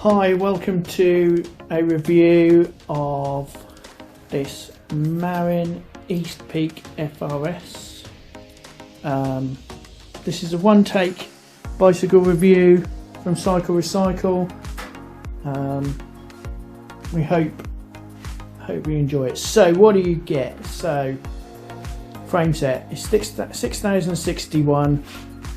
Hi, welcome to a review of this Marin East Peak FRS. This is a one-take bicycle review from CycleRecycle. We hope you enjoy it. So what do you get? So frame set is 6061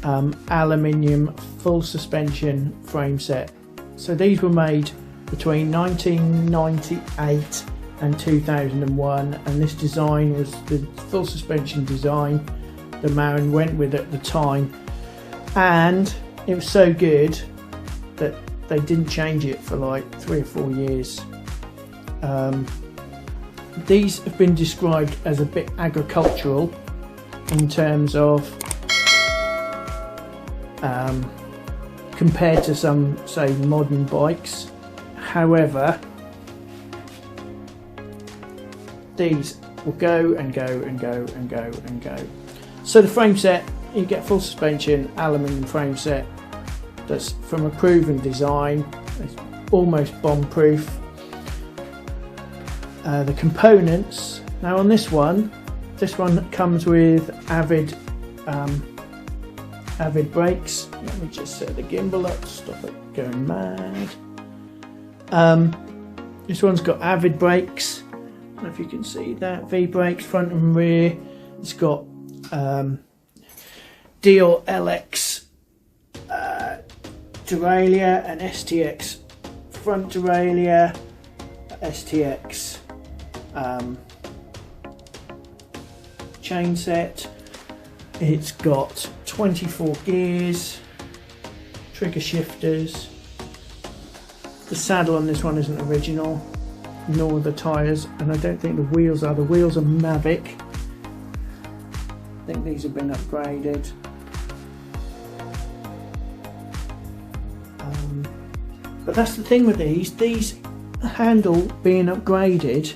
aluminium full suspension frame set. So these were made between 1998 and 2001, and this design was the full suspension design that Marin went with at the time, and it was so good that they didn't change it for like 3 or 4 years. These have been described as a bit agricultural in terms of compared to some, say, modern bikes. However, these will go and go and go and go and go. So the frame set, you get full suspension aluminium frame set that's from a proven design. It's almost bomb proof. The components, now on this one comes with Avid brakes. Let me just set the gimbal up to stop it going mad. This one's got Avid brakes. I don't know if you can see that. V brakes front and rear. It's got Deal LX derailleur and STX front derailleur, STX chain set. It's got 24 gears, trigger shifters. The saddle on this one isn't original, nor the tyres, and I don't think the wheels are. The wheels are Mavic. I think these have been upgraded. But that's the thing with these handle being upgraded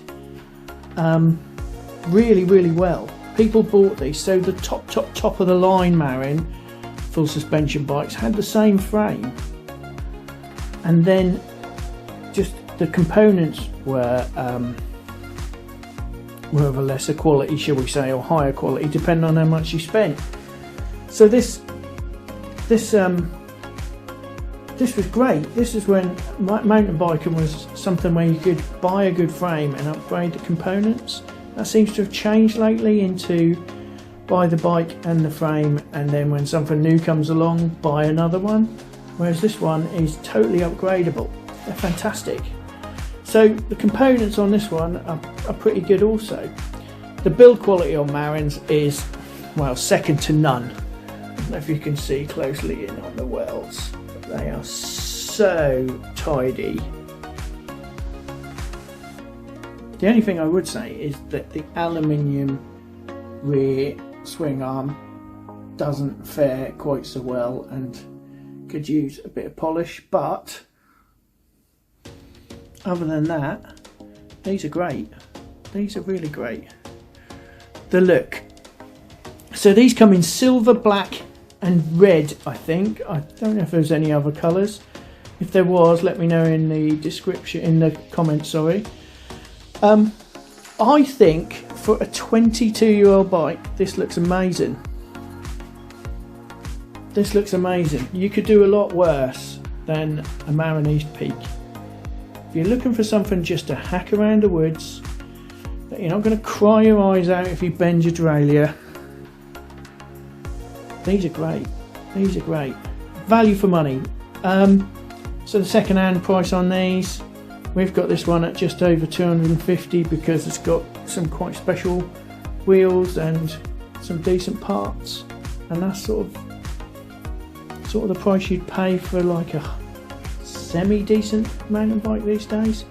really well. People bought these, so the top of the line Marin full suspension bikes had the same frame, and then just the components were of a lesser quality, shall we say, or higher quality, depending on how much you spent. So this was great. This is when mountain biking was something where you could buy a good frame and upgrade the components. That seems to have changed lately into buy the bike and the frame, and then when something new comes along, buy another one. Whereas this one is totally upgradable. They're fantastic. So the components on this one are pretty good also. The build quality on Marin's is, well, second to none. I don't know if you can see closely in on the welds. They are so tidy. The only thing I would say is that the aluminium rear swing arm doesn't fare quite so well and could use a bit of polish, but other than that, these are great. These are really great. The look. So these come in silver, black and red, I think. I don't know if there's any other colours. If there was, let me know in the description, in the comments, sorry. I think for a 22-year-old bike, this looks amazing. This looks amazing. You could do a lot worse than a Marin East Peak. If you're looking for something just to hack around the woods, that you're not going to cry your eyes out if you bend your derailleur, these are great. These are great. Value for money. So the second-hand price on these, we've got this one at just over 250 because it's got some quite special wheels and some decent parts, and that's sort of the price you'd pay for like a semi-decent mountain bike these days.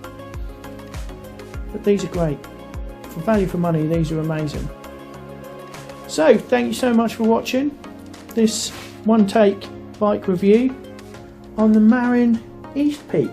But these are great. For value for money, these are amazing. So thank you so much for watching this one take bike review on the Marin East Peak.